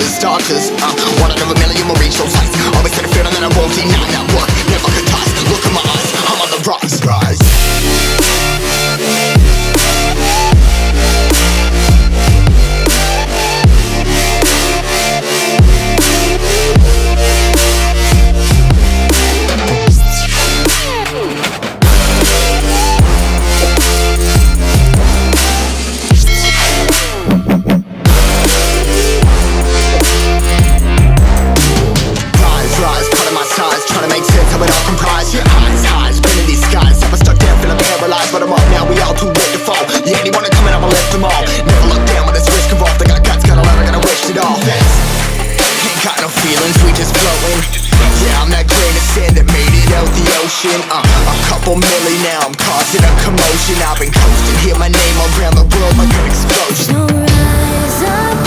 starters. One out of a million will reach those heights. Always had a feeling that I won't deny that work. Never could toss. Look in my eyes, I'm on the rise. Trying to make sense of it all comprised. Yeah, highs, been in these skies. Never stuck down, feeling paralyzed, but I'm up now, we all too late to fall. Yeah, anyone coming, I'ma lift them all. Never look down when there's risk involved. I got guts, got a lot, I gotta wish it all. Ain't got no feelings, we just flowing. Yeah, I'm that grain of sand that made it out the ocean. A couple milli now, I'm causing a commotion. I've been coasting, hear my name around the world like an explosion. So rise up.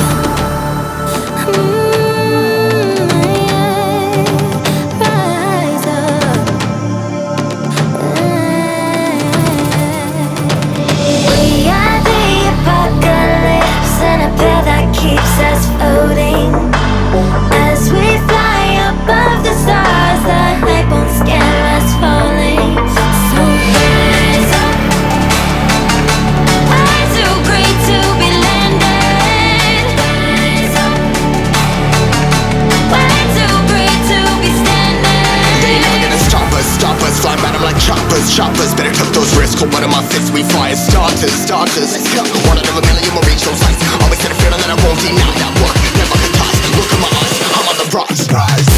Keeps us floating as we fly above the stars. The light won't scare us falling. So rise up. I'm too great to be landed. Rise up. Way too great to be standing. They ain't never gonna stop us, fly by them like choppers. Better tuck those wrists, cold one of my fists, we fire starters. Let's go. One out of a million will reach those heights. Always had a feeling that I won't deny that work. Never could toss. Look in my eyes, I'm on the rise.